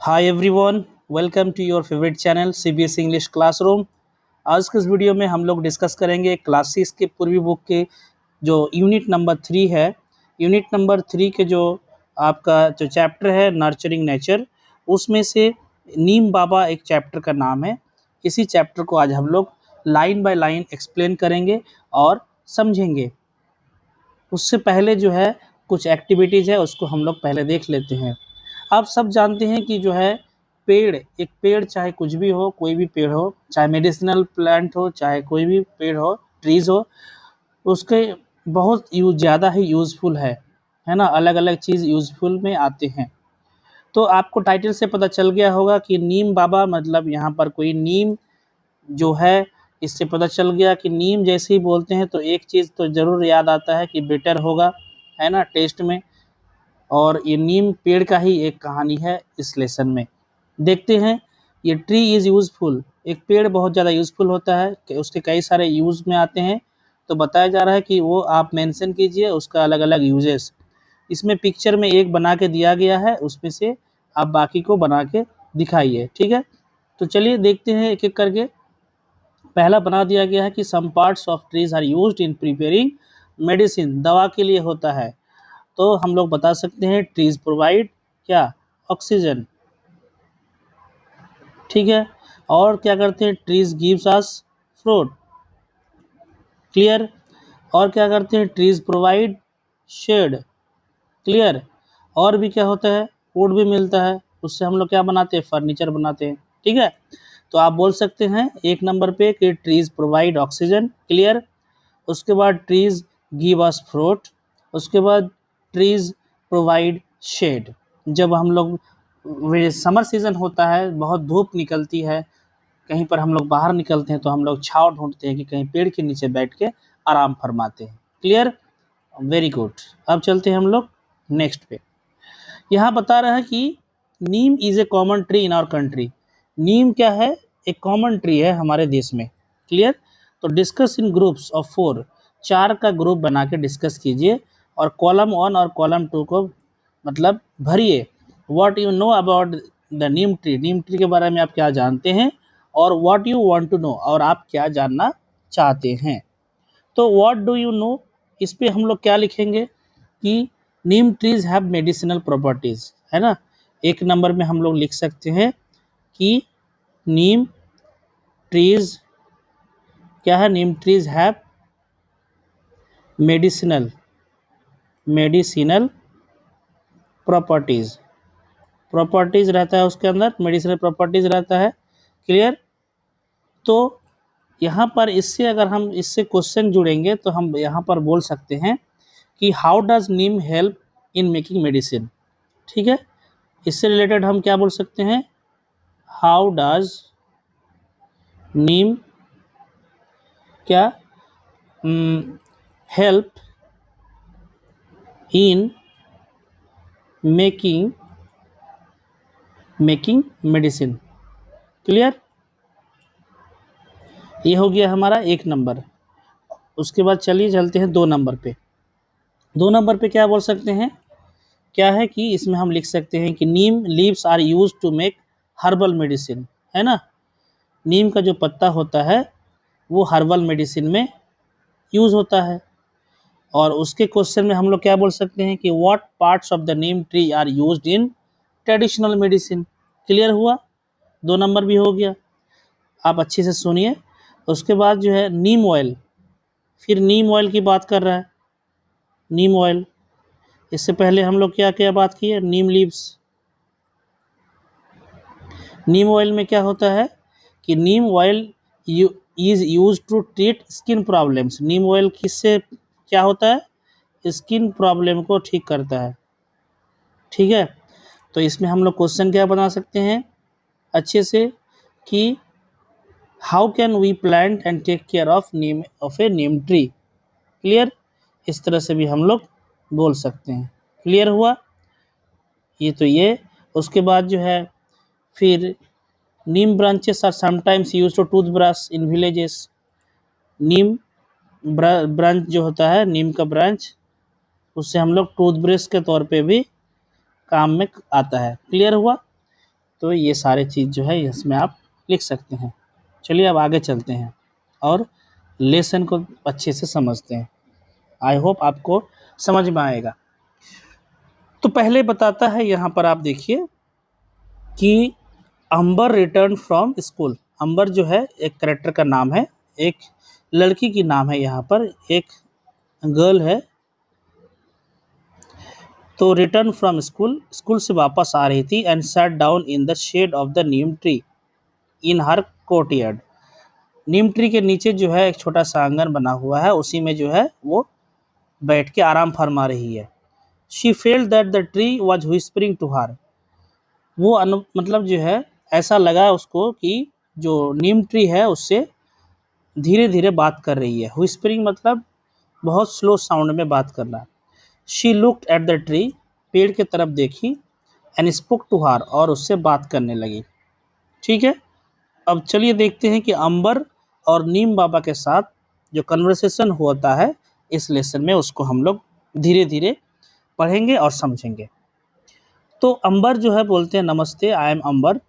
Hi everyone, welcome to your favourite channel CBSE English classroom. आज के इस video में हम लोग डिस्कस करेंगे क्लास 6 के पूर्वी बुक के जो यूनिट नंबर 3 है। यूनिट नंबर 3 के जो आपका जो चैप्टर है नर्चरिंग नेचर, उसमें से नीम बाबा एक चैप्टर का नाम है। इसी चैप्टर को आज हम लोग लाइन बाय लाइन एक्सप्लेन करेंगे और समझेंगे। उससे पहले जो है कुछ एक्टिविटीज़ है, उसको हम लोग पहले देख लेते हैं। आप सब जानते हैं कि जो है एक पेड़ चाहे कुछ भी हो, कोई भी पेड़ हो, चाहे मेडिसिनल प्लांट हो, चाहे कोई भी पेड़ हो, ट्रीज़ हो, उसके बहुत ज़्यादा ही यूज़फुल है ना। अलग अलग चीज़ यूज़फुल में आते हैं। तो आपको टाइटल से पता चल गया होगा कि नीम बाबा मतलब यहाँ पर कोई नीम जो है, इससे पता चल गया कि नीम जैसे ही बोलते हैं तो एक चीज़ तो ज़रूर याद आता है कि बेटर होगा, है ना, टेस्ट में। और ये नीम पेड़ का ही एक कहानी है इस लेसन में। देखते हैं, ये ट्री इज़ यूज़फुल, एक पेड़ बहुत ज़्यादा यूज़फुल होता है कि उसके कई सारे यूज़ में आते हैं। तो बताया जा रहा है कि वो आप मेंशन कीजिए उसका अलग अलग यूजेस। इसमें पिक्चर में एक बना के दिया गया है, उसमें से आप बाकी को बना के दिखाइए, ठीक है। तो चलिए देखते हैं एक एक करके। पहला बना दिया गया है कि some parts of trees are used in preparing medicine, दवा के लिए होता है। तो हम लोग बता सकते हैं ट्रीज प्रोवाइड क्या, ऑक्सीजन, ठीक है। और क्या करते हैं, trees gives us fruit, clear. और क्या करते हैं, ट्रीज प्रोवाइड शेड, क्लियर। और भी क्या होता है, वुड भी मिलता है, उससे हम लोग क्या बनाते हैं, फर्नीचर बनाते हैं, ठीक है। तो आप बोल सकते हैं एक नंबर पे कि ट्रीज प्रोवाइड ऑक्सीजन, क्लियर। उसके बाद ट्रीज गिव अस फ्रूट, उसके बाद ट्रीज प्रोवाइड शेड। जब हम लोग समर सीज़न होता है, बहुत धूप निकलती है, कहीं पर हम लोग बाहर निकलते हैं तो हम लोग छाँव ढूंढते हैं कि कहीं पेड़ के नीचे बैठ के आराम फरमाते हैं, क्लियर, वेरी गुड। अब चलते हैं हम लोग नेक्स्ट पे। यहाँ बता रहा है कि neem is a common tree in our country. Neem क्या है, एक कॉमन ट्री है हमारे देश में, क्लियर। तो डिस्कस इन ग्रुप्स ऑफ 4, 4 का ग्रुप बना के डिस्कस कीजिए और कॉलम 1 और कॉलम 2 को मतलब भरिए। What you know about the neem tree, neem tree के बारे में आप क्या जानते हैं, और what you want to know, और आप क्या जानना चाहते हैं। तो व्हाट डू यू नो, इस पे हम लोग क्या लिखेंगे कि नीम ट्रीज हैव मेडिसिनल प्रॉपर्टीज, है ना। एक नंबर में हम लोग लिख सकते हैं कि नीम ट्रीज क्या है, neem trees have medicinal medicinal properties, properties रहता है उसके अंदर, मेडिसिनल प्रॉपर्टीज रहता है, क्लियर। तो यहाँ पर इससे अगर हम इससे क्वेश्चन जुड़ेंगे तो हम यहाँ पर बोल सकते हैं कि how does Neem help in making medicine, ठीक है। इससे रिलेटेड हम क्या बोल सकते हैं, हाउ डज नीम क्या help in making medicine, clear. ये हो गया हमारा एक नंबर। उसके बाद चलिए चलते हैं 2 नंबर पे। 2 नंबर पे क्या बोल सकते हैं, क्या है कि इसमें हम लिख सकते हैं कि neem leaves are use to make herbal medicine, है ना। नीम का जो पत्ता होता है वो हर्बल मेडिसिन में यूज़ होता है। और उसके क्वेश्चन में हम लोग क्या बोल सकते हैं कि what parts of the neem tree are used in traditional medicine, clear हुआ, 2 नंबर भी हो गया। आप अच्छे से सुनिए। उसके बाद जो है नीम ऑयल, फिर नीम ऑयल की बात कर रहा है, नीम ऑयल। इससे पहले हम लोग क्या क्या बात की है, नीम लीव्स। नीम ऑयल में क्या होता है कि neem oil is use to treat skin problems. Neem oil किससे क्या होता है, स्किन प्रॉब्लम को ठीक करता है, ठीक है। तो इसमें हम लोग क्वेश्चन क्या बना सकते हैं अच्छे से कि how can we plant and take care of a neem tree, clear. इस तरह से भी हम लोग बोल सकते हैं, क्लियर हुआ ये। तो ये उसके बाद जो है फिर neem branches are sometimes use to toothbrush in villages. Neem branch जो होता है, नीम का ब्रांच, उससे हम लोग टूथब्रश के तौर पे भी काम में आता है, क्लियर हुआ। तो ये सारे चीज़ जो है इसमें आप लिख सकते हैं। चलिए अब आगे चलते हैं और लेसन को अच्छे से समझते हैं। आई होप आपको समझ में आएगा। तो पहले बताता है यहाँ पर आप देखिए कि अंबर रिटर्न फ्रॉम स्कूल। अंबर जो है एक कैरेक्टर का नाम है, एक लड़की की नाम है, यहाँ पर एक गर्ल है। तो रिटर्न फ्रॉम स्कूल, स्कूल से वापस आ रही थी and sat down in the shade of the neem tree in her courtyard. Neem tree के नीचे जो है एक छोटा सा आंगन बना हुआ है, उसी में जो है वो बैठ के आराम फरमा रही है। She felt that the tree was whispering to her. वो मतलब जो है ऐसा लगा उसको कि जो नीम ट्री है उससे धीरे धीरे बात कर रही है। व्हिस्परिंग मतलब बहुत स्लो साउंड में बात करना। She looked at the tree, पेड़ की तरफ देखी, एंड स्पोक टू हर, और उससे बात करने लगी। ठीक है, अब चलिए देखते हैं कि अंबर और नीम बाबा के साथ जो कन्वर्सेशन होता है इस लेसन में, उसको हम लोग धीरे धीरे पढ़ेंगे और समझेंगे। तो अंबर जो है बोलते हैं, namaste, I am Amber,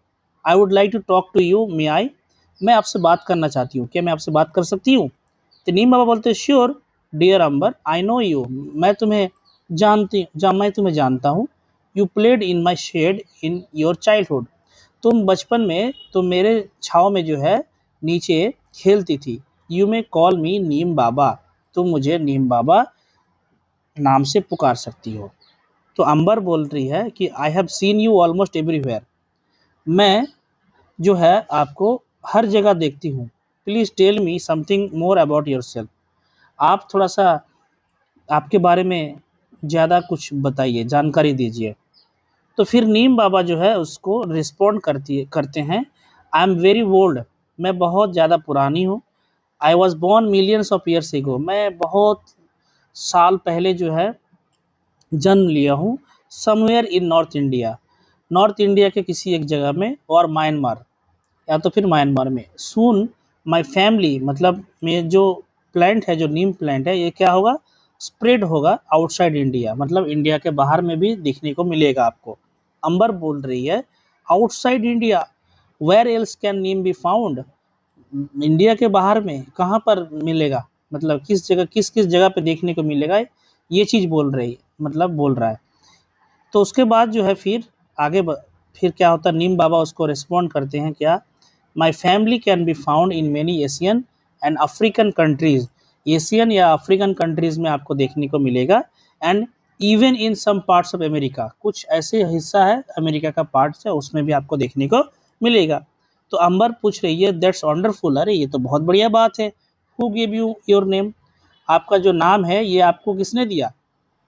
I would like to talk to you, may I. मैं आपसे बात करना चाहती हूँ, क्या मैं आपसे बात कर सकती हूँ? तो नीम बाबा बोलते हैं, sure dear Ambar, I know you, मैं तुम्हें जानता हूँ। You played in my shade in your childhood. तुम बचपन में तुम मेरे छाँव में जो है नीचे खेलती थी। यू मे कॉल मी नीम बाबा, तुम मुझे नीम बाबा नाम से पुकार सकती हो। तो अंबर बोल रही है कि I have seen you almost everywhere, मैं जो है आपको हर जगह देखती हूँ। Please tell me something more about yourself. आप थोड़ा सा आपके बारे में ज़्यादा कुछ बताइए, जानकारी दीजिए। तो फिर नीम बाबा जो है उसको रिस्पॉन्ड करते हैं, आई एम वेरी ओल्ड, मैं बहुत ज़्यादा पुरानी हूँ। I was born millions of years ago, मैं बहुत साल पहले जो है जन्म लिया हूँ। समवेयर इन नॉर्थ इंडिया के किसी एक जगह में, और म्यांमार, या तो फिर म्यांमार में। सून माय फैमिली, मतलब मैं जो प्लांट है, जो नीम प्लांट है, ये क्या होगा, स्प्रेड होगा आउटसाइड इंडिया, मतलब इंडिया के बाहर में भी देखने को मिलेगा आपको। अंबर बोल रही है, outside India, where else can neem be found. India के बाहर में कहाँ पर मिलेगा, मतलब किस जगह, किस किस जगह पे देखने को मिलेगा, ये चीज़ बोल रहा है। तो उसके बाद जो है फिर फिर क्या होता है, नीम बाबा उसको रिस्पॉन्ड करते हैं क्या, my family can be found in many Asian and African countries. Asian या अफ्रीकन कंट्रीज़ में आपको देखने को मिलेगा, and even in some parts of America, कुछ ऐसे हिस्सा है अमेरिका का पार्ट्स है उसमें भी आपको देखने को मिलेगा। तो अंबर पूछ रही है, दैट्स वंडरफुल, अरे ये तो बहुत बढ़िया बात है। Who give you your name, आपका जो नाम है ये आपको किसने दिया?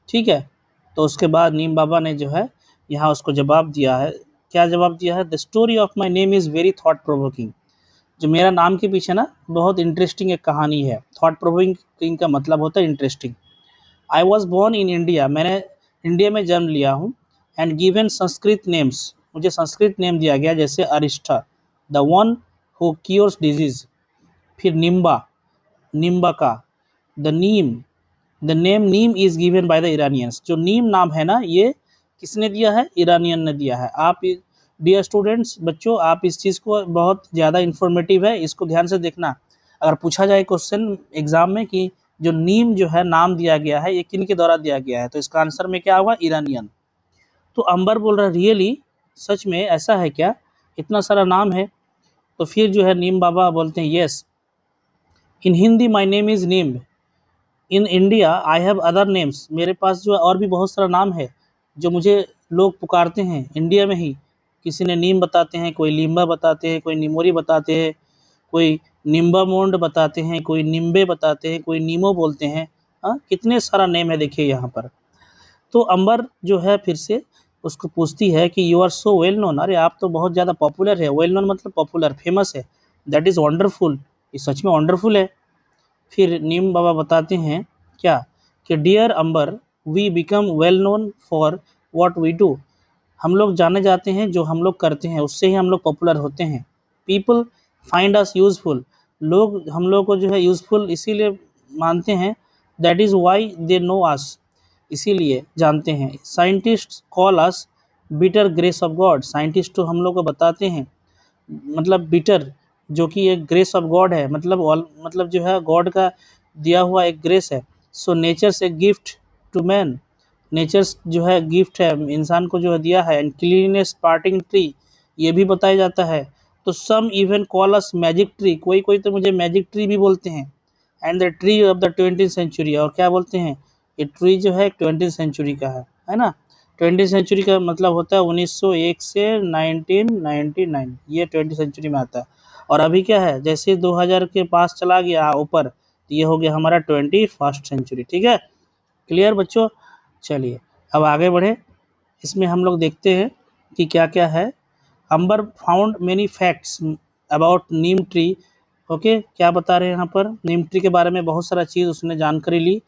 ठीक है, तो उसके बाद नीम बाबा ने जो है यहाँ उसको जवाब दिया है। क्या जवाब दिया है? The story of my name is very thought provoking. जो मेरा नाम के पीछे ना बहुत इंटरेस्टिंग एक कहानी है। थॉट प्रोवोकिंग का मतलब होता है interesting. I was born in India, मैंने इंडिया में जन्म लिया हूँ। एंड गिवन संस्कृत नेम्स, मुझे संस्कृत नेम दिया गया, जैसे Arishtha, the one who cures disease, फिर Nimba, Nimbaka, the neem, the name neem is given by the Iranians. जो नीम नाम है ना, ये किसने दिया है? ईरानियन ने दिया है। आप डियर स्टूडेंट्स, बच्चों, आप इस चीज़ को, बहुत ज़्यादा इन्फॉर्मेटिव है, इसको ध्यान से देखना। अगर पूछा जाए क्वेश्चन एग्जाम में कि जो नीम जो है नाम दिया गया है, ये किन के द्वारा दिया गया है, तो इसका आंसर में क्या होगा? ईरानियन। तो अंबर बोल रहा है, रियली, सच में ऐसा है क्या? इतना सारा नाम है? तो फिर जो है नीम बाबा बोलते हैं, yes, in Hindi my name is Neem, in India I have other names, मेरे पास जो है और भी बहुत सारा नाम है जो मुझे लोग पुकारते हैं इंडिया में ही। किसी ने नीम बताते हैं, कोई लिम्बा बताते हैं, कोई निमोरी बताते हैं, कोई निम्बा मोंड बताते हैं, कोई निम्बे बताते हैं, कोई नीमो बोलते हैं। हाँ, कितने सारा नेम है देखिए यहाँ पर। तो अंबर जो है फिर से उसको पूछती है कि you are so well known, अरे आप तो बहुत ज़्यादा पॉपुलर है। वेल नोन मतलब पॉपुलर, फेमस है। दैट इज़ वंडरफुल, ये सच में वंडरफुल है। फिर नीम बाबा बताते हैं क्या, कि dear Ambar, we become well known for what we do. हम लोग जाने जाते हैं, जो हम लोग करते हैं उससे ही हम लोग पॉपुलर होते हैं। पीपल फाइंड अस यूज़फुल, लोग हम लोग को जो है यूज़फुल इसीलिए मानते हैं। That is why they know us, इसीलिए जानते हैं। Scientist call us bitter grace of God, scientist तो हम लोग को बताते हैं, मतलब बिटर जो कि एक ग्रेस ऑफ गॉड है, मतलब जो है गॉड का दिया हुआ एक ग्रेस है। So nature's a gift to man, nature's जो है गिफ्ट है इंसान को जो है दिया है। एंड क्लीननेस पार्टिंग ट्री, ये भी बताया जाता है। तो some even call us magic tree, कोई कोई तो मुझे मैजिक ट्री भी बोलते हैं। And the tree of the 20th century, और क्या बोलते हैं, ये ट्री जो है 20th सेंचुरी का है ना। 20th सेंचुरी का मतलब होता है 1901 से 1999, ये 20th सेंचुरी में आता है। और अभी क्या है, जैसे 2000 के पास चला गया ऊपर, तो ये हो गया हमारा 21st सेंचुरी। ठीक है, क्लियर बच्चों। चलिए अब आगे बढ़े, इसमें हम लोग देखते हैं कि क्या क्या है। Amber found many facts about neem tree. Okay, क्या बता रहे हैं यहाँ पर, नीम ट्री के बारे में बहुत सारा चीज़ उसने जानकारी ली।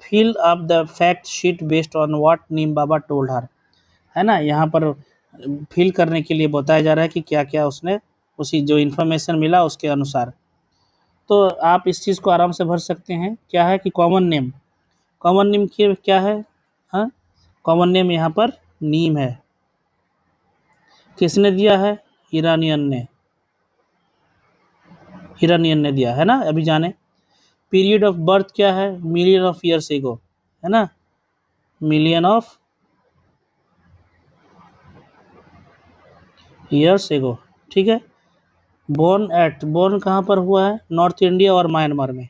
Fill up the fact sheet based on what Neem Baba told her, है ना। यहाँ पर फिल करने के लिए बताया जा रहा है कि क्या क्या उसने, उसी जो इन्फॉर्मेशन मिला उसके अनुसार। तो आप इस चीज़ को आराम से भर सकते हैं। क्या है कि कॉमन नेम, कॉमन नेम क्या है, हाँ, कॉमन नेम यहाँ पर नीम है। किसने दिया है, ईरानियन ने, ईरानियन ने दिया है ना, अभी जाने। पीरियड ऑफ बर्थ क्या है, मिलियन ऑफ ईयर्स एगो, है ना, मिलियन ऑफ ईयर्स एगो। ठीक है, बोर्न कहाँ पर हुआ है, नॉर्थ इंडिया और म्यांमार में,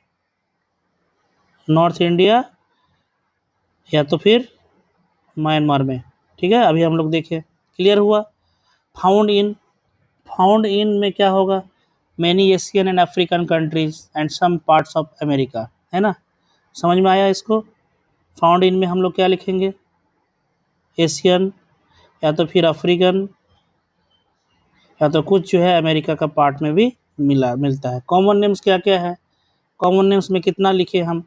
नॉर्थ इंडिया या तो फिर म्यांमार में। ठीक है, अभी हम लोग देखें, क्लियर हुआ। फाउंड इन, फाउंड इन में क्या होगा, many Asian and African countries and some parts of America, है ना। समझ में आया इसको। फाउंड इन में हम लोग क्या लिखेंगे, एशियन या तो फिर अफ्रीकन या तो कुछ जो है अमेरिका का पार्ट में भी मिलता है। कॉमन नेम्स क्या क्या है, कॉमन नेम्स में कितना लिखे हम,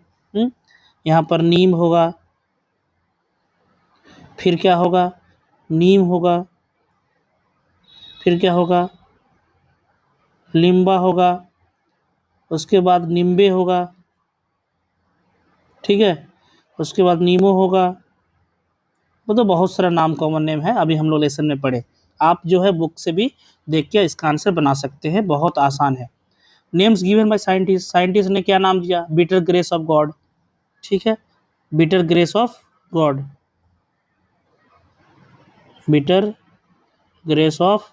यहाँ पर नीम होगा, फिर क्या होगा, नीम होगा, फिर क्या होगा, लिम्बा होगा, उसके बाद निम्बे होगा, ठीक है, उसके बाद नीमो होगा। वो तो बहुत सारा नाम कॉमन नेम है, अभी हम लोग लेसन में पढ़े। आप जो है बुक से भी देख के इसका आंसर बना सकते हैं, बहुत आसान है। Names given by scientist, scientist ने क्या नाम दिया, बिटर ग्रेस ऑफ गॉड। ठीक है, bitter grace of God, bitter grace of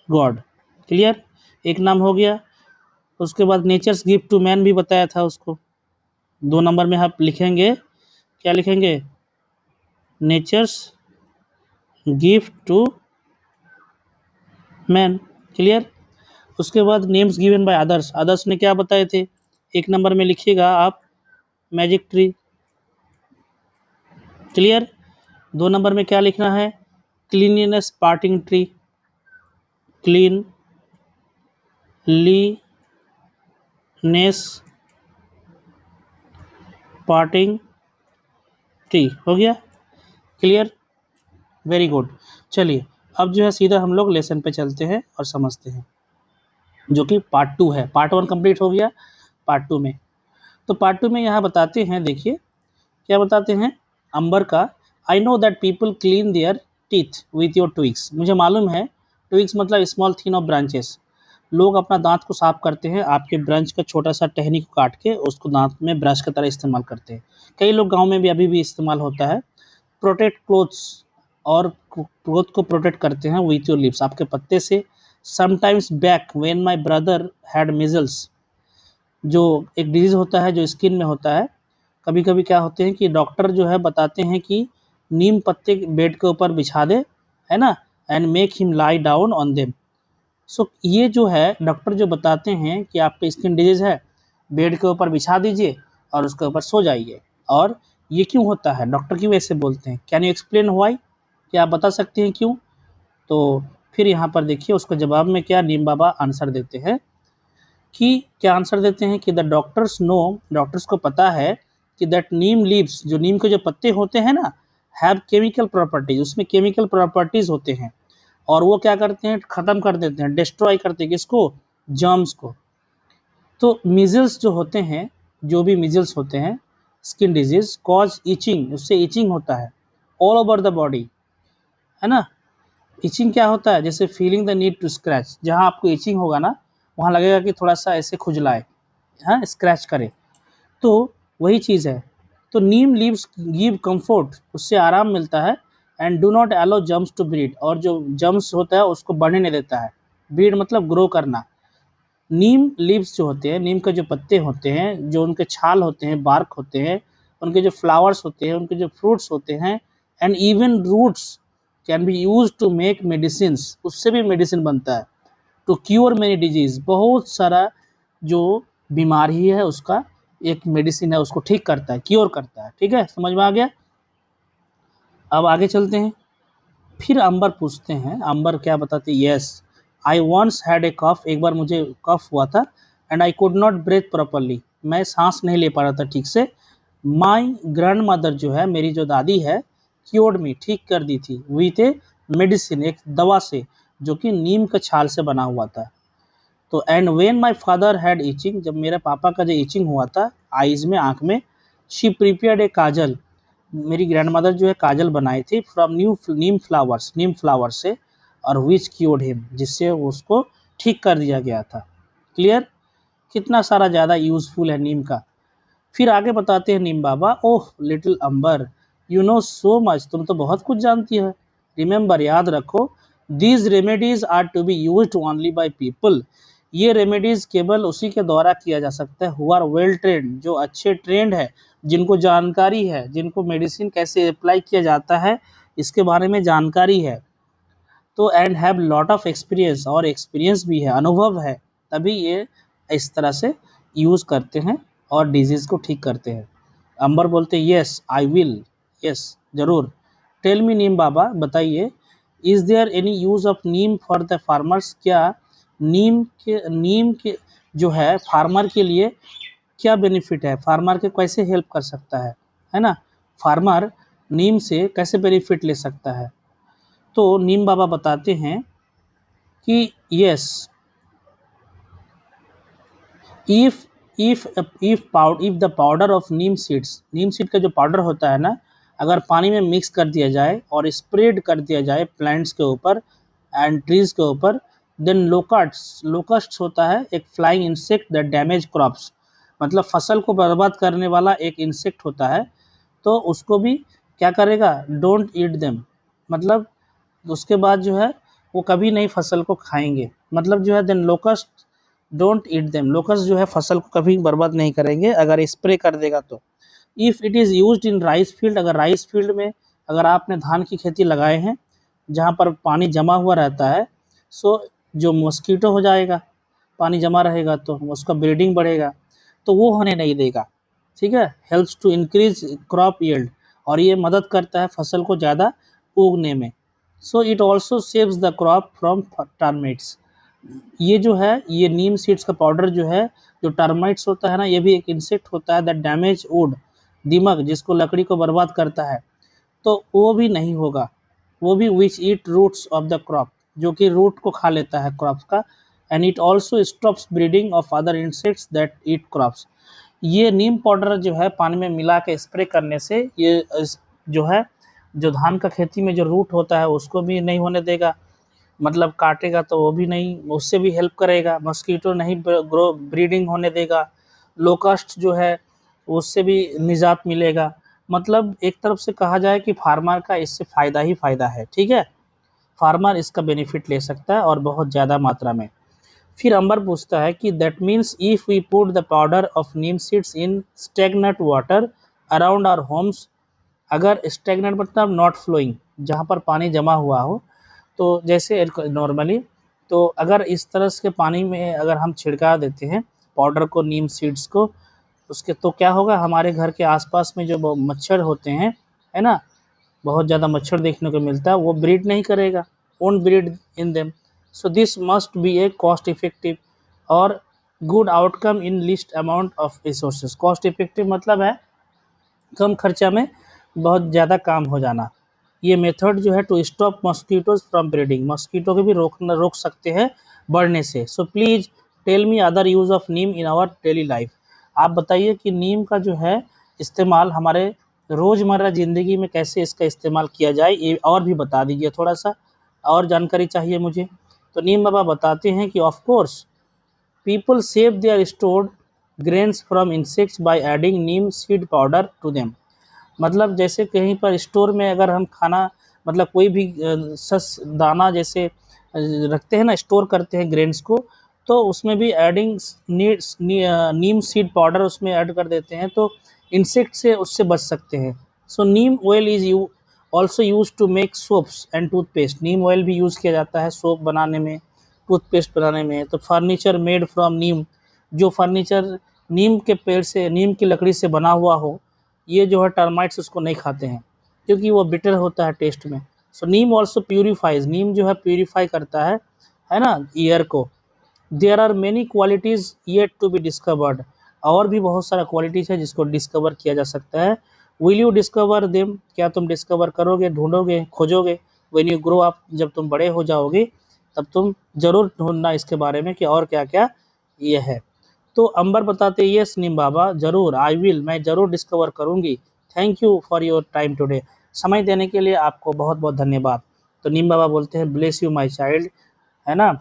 God, clear, एक नाम हो गया। उसके बाद नेचर्स गिफ्ट टू मैन भी बताया था उसको, 2 नंबर में आप लिखेंगे, क्या लिखेंगे, nature's gift to man, clear. उसके बाद names given by others, others ने क्या बताए थे, 1 नंबर में लिखिएगा आप, मैजिक ट्री, क्लियर। 2 नंबर में क्या लिखना है, cleanliness parting tree, cleanliness parting tree, हो गया, क्लियर, वेरी गुड। चलिए अब जो है सीधा हम लोग लेसन पे चलते हैं और समझते हैं, जो कि पार्ट 2 है। पार्ट 1 कंप्लीट हो गया, पार्ट 2 में, तो पार्ट 2 में यहाँ बताते हैं, देखिए क्या बताते हैं, अंबर का, I know that people clean there teeth with your twigs, मुझे मालूम है, ट्विग्स मतलब स्मॉल थिन ऑफ ब्रांचेस, लोग अपना दांत को साफ करते हैं, आपके ब्रांच का छोटा सा टहनी को काट के उसको दांत में ब्रश की तरह इस्तेमाल करते हैं। कई लोग गांव में भी अभी भी इस्तेमाल होता है। प्रोटेक्ट क्लोथ्स, और क्लोथ को प्रोटेक्ट करते हैं विथ योर लिप्स, आपके पत्ते से। Sometimes back when my brother had measles, जो एक डिजीज़ होता है जो स्किन में होता है, कभी कभी क्या होते हैं कि डॉक्टर जो है बताते हैं कि नीम पत्ते बेड के ऊपर बिछा दे, है ना, and make him lie down on them. So ये जो है डॉक्टर जो बताते हैं कि आपके स्किन डिजीज़ है, बेड के ऊपर बिछा दीजिए और उसके ऊपर सो जाइए। और ये क्यों होता है, डॉक्टर क्यों ऐसे बोलते हैं, कैन यू एक्सप्लेन व्हाई, क्या आप बता सकते हैं क्यों। तो फिर यहाँ पर देखिए उसका जवाब में क्या नीम बाबा आंसर देते हैं, कि क्या आंसर देते हैं कि द डॉक्टर्स नो, डॉक्टर्स को पता है कि दैट नीम लीव्स, जो नीम के जो पत्ते होते हैं ना, हैव केमिकल प्रॉपर्टीज, उसमें केमिकल प्रॉपर्टीज होते हैं, और वो क्या करते हैं, ख़त्म कर देते हैं, डिस्ट्रॉय करते हैं किसको, जर्म्स को। तो मिजल्स जो होते हैं, जो भी मिजल्स होते हैं, स्किन डिजीज कॉज ईचिंग, उससे ईचिंग होता है ऑल ओवर द बॉडी, है ना। इचिंग क्या होता है, जैसे feeling the need to scratch, जहाँ आपको इचिंग होगा ना वहाँ लगेगा कि थोड़ा सा ऐसे खुजलाए, हाँ स्क्रैच करे, तो वही चीज़ है। तो नीम लीव्स गिव कंफर्ट, उससे आराम मिलता है। And do not allow germs to breed, और जो जम्स होता है उसको बढ़ने नहीं देता है। ब्रीड मतलब ग्रो करना। नीम लीव्स जो होते हैं, नीम के जो पत्ते होते हैं, जो उनके छाल होते हैं, बार्क होते हैं, उनके जो फ्लावर्स होते हैं, उनके जो फ्रूट्स होते हैं, and even roots can be use to make medicine, उससे भी मेडिसिन बनता है। टू क्योर मेनी डिजीज, बहुत सारा जो बीमारी है उसका एक मेडिसिन है, उसको ठीक करता है, क्योर करता है। ठीक है, समझ में आ गया। अब आगे चलते हैं। फिर अंबर पूछते हैं, अंबर क्या बताते हैं, yes I once had a cough, एक बार मुझे कफ हुआ था। And I could not breathe properly, मैं सांस नहीं ले पा रहा था ठीक से। माई ग्रैंड मदर जो है, मेरी जो दादी है, क्योर्ड मी, ठीक कर दी थी, विथ ए मेडिसिन, एक दवा से, जो कि नीम के छाल से बना हुआ था। तो and when my father had itching, जब मेरे पापा का जो इचिंग हुआ था आईज में, आँख में, शी प्रिपेयर्ड ए काजल, मेरी ग्रैंडमदर जो है काजल बनाई थी, from new Neem flowers, Neem flower से, और विच क्योर्ड हिम, जिससे उसको ठीक कर दिया गया था। क्लियर, कितना सारा ज़्यादा यूज़फुल है नीम का। फिर आगे बताते हैं Neem Baba, oh little Ambar you know so much, तुम तो बहुत कुछ जानती है। रिमेंबर, याद रखो, these remedies are to be used only by people, ये रेमेडीज केवल उसी के द्वारा किया जा सकता है हु आर वेल ट्रेंड, जो अच्छे ट्रेंड है, जिनको जानकारी है, जिनको मेडिसिन कैसे अप्लाई किया जाता है इसके बारे में जानकारी है। तो and have lot of experience, और एक्सपीरियंस भी है, अनुभव है, तभी ये इस तरह से यूज़ करते हैं और डिजीज़ को ठीक करते हैं। अंबर बोलते हैं यस आई विल, यस ज़रूर। टेल मी नीम बाबा, बताइए, is there any use of neem for the farmers, क्या नीम के जो है फार्मर के लिए क्या बेनिफिट है, फार्मर के कैसे हेल्प कर सकता है ना, फार्मर नीम से कैसे बेनिफिट ले सकता है। तो नीम बाबा बताते हैं कि yes, if if the powder of neem seeds, Neem seed का जो पाउडर होता है ना, अगर पानी में मिक्स कर दिया जाए और स्प्रेड कर दिया जाए प्लांट्स के ऊपर एंड ट्रीज के ऊपर, देन लोकस्ट होता है एक flying insect that damage crops, मतलब फसल को बर्बाद करने वाला एक इंसेक्ट होता है, तो उसको भी क्या करेगा, डोंट ईट देम, मतलब उसके बाद जो है वो कभी नहीं फसल को खाएंगे, मतलब जो है then locust don't eat them, locust जो है फसल को कभी बर्बाद नहीं करेंगे अगर स्प्रे कर देगा तो। If it is used in rice field, अगर राइस फील्ड में अगर आपने धान की खेती लगाए हैं जहाँ पर पानी जमा हुआ रहता है, सो जो मॉस्किटो हो जाएगा, पानी जमा रहेगा तो उसका ब्रीडिंग बढ़ेगा, तो वो होने नहीं देगा। ठीक है, helps to increase crop yield, और ये मदद करता है फसल को ज़्यादा उगने में। So it also saves the crop from termites, ये जो है ये नीम सीड्स का पाउडर जो है, जो टर्माइट्स होता है ना, ये भी एक इंसेक्ट होता है दैट डैमेज वुड, दीमक जिसको लकड़ी को बर्बाद करता है, तो वो भी नहीं होगा। वो भी विच ईट रूट्स ऑफ द क्रॉप, जो कि रूट को खा लेता है क्रॉप का। And it also stops breeding of other insects that eat crops, ये नीम पाउडर जो है पानी में मिला के स्प्रे करने से ये जो है जो धान का खेती में जो रूट होता है उसको भी नहीं होने देगा, मतलब काटेगा तो वो भी नहीं, उससे भी हेल्प करेगा, मस्कीटो नहीं ग्रो ब्रीडिंग होने देगा, लोकस्ट जो है उससे भी निजात मिलेगा। मतलब एक तरफ से कहा जाए कि फार्मर का इससे फ़ायदा ही फ़ायदा है। ठीक है, फार्मर इसका बेनिफिट ले सकता है और बहुत ज़्यादा मात्रा में। फिर अंबर पूछता है कि that means if we put the powder of neem seeds in stagnate water around our homes, अगर स्टेगनेट मतलब नॉट फ्लोइंग, जहाँ पर पानी जमा हुआ हो, तो जैसे नॉर्मली, तो अगर इस तरह के पानी में अगर हम छिड़का देते हैं पाउडर को, नीम सीड्स को, उसके तो क्या होगा, हमारे घर के आसपास में जो मच्छर होते हैं, है ना, बहुत ज़्यादा मच्छर देखने को मिलता है, वो ब्रीड नहीं करेगा, won't breed in them. So this must be a cost effective और good outcome in least amount of resources. Cost effective मतलब है कम खर्चा में बहुत ज़्यादा काम हो जाना। ये मेथड जो है to stop mosquitoes from breeding, mosquito को भी रोक सकते हैं बढ़ने से। So please tell me other use of neem in our daily life, आप बताइए कि नीम का जो है इस्तेमाल हमारे रोज़मर्रा ज़िंदगी में कैसे इसका इस्तेमाल किया जाए ये और भी बता दीजिए, थोड़ा सा और जानकारी चाहिए मुझे। तो नीम बाबा बताते हैं कि of course people save their stored grains from insects by adding neem seed powder to them. मतलब जैसे कहीं पर स्टोर में अगर हम खाना मतलब कोई भी सस दाना जैसे रखते हैं ना, स्टोर करते हैं ग्रेन्स को, तो उसमें भी एडिंग नीम सीड पाउडर उसमें ऐड कर देते हैं तो इंसेक्ट से उससे बच सकते हैं। So neem oil is you also use to make soaps and toothpaste. Neem oil भी यूज़ किया जाता है सोप बनाने में, टूथपेस्ट बनाने में। तो फर्नीचर मेड फ्रॉम नीम, जो फर्नीचर नीम के पेड़ से, नीम की लकड़ी से बना हुआ हो, ये जो है टर्माइट्स उसको नहीं खाते हैं क्योंकि वो बिटर होता है टेस्ट में। सो नीम ऑल्सो प्यूरीफाइज, नीम जो है प्यूरीफाई करता है ना, ईयर को। There are many qualities yet to be discovered, और भी बहुत सारा क्वालिटीज़ है जिसको डिस्कवर किया जा सकता है। विल यू डिस्कवर देम, क्या तुम डिस्कवर करोगे, ढूंढोगे, खोजोगे। व्हेन यू ग्रो अप, जब तुम बड़े हो जाओगे तब तुम ज़रूर ढूंढना इसके बारे में कि और क्या क्या ये है। तो अंबर बताते हैं यस नीम बाबा, ज़रूर, आई विल, मैं ज़रूर डिस्कवर करूँगी। Thank you for your time today, समय देने के लिए आपको बहुत बहुत धन्यवाद। तो नीम बाबा बोलते हैं ब्लेस यू माय चाइल्ड, है ना,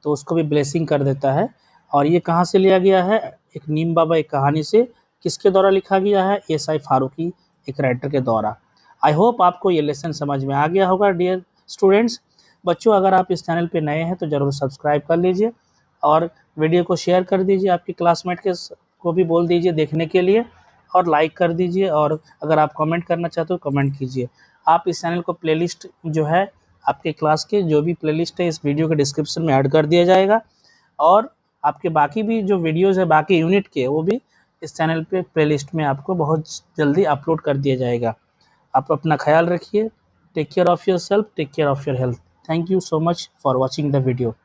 तो उसको भी ब्लेसिंग कर देता है। और ये कहाँ से लिया गया है, एक नीम बाबा एक कहानी से, किसके द्वारा लिखा गया है, एस.आई. फारूकी, एक राइटर के द्वारा। आई होप आपको ये लेसन समझ में आ गया होगा डियर स्टूडेंट्स। बच्चों, अगर आप इस चैनल पे नए हैं तो ज़रूर सब्सक्राइब कर लीजिए और वीडियो को शेयर कर दीजिए, आपके क्लासमेट के को भी बोल दीजिए देखने के लिए, और लाइक कर दीजिए। और अगर आप कमेंट करना चाहते हो कमेंट कीजिए। आप इस चैनल को प्लेलिस्ट जो है, आपके क्लास के जो भी प्लेलिस्ट है इस वीडियो के डिस्क्रिप्शन में ऐड कर दिया जाएगा, और आपके बाकी भी जो वीडियोज़ है बाकी यूनिट के, वो भी इस चैनल पे प्लेलिस्ट में आपको बहुत जल्दी अपलोड कर दिया जाएगा। आप अपना ख्याल रखिए, take care of yourself, take care of your health. Thank you so much for watching the video.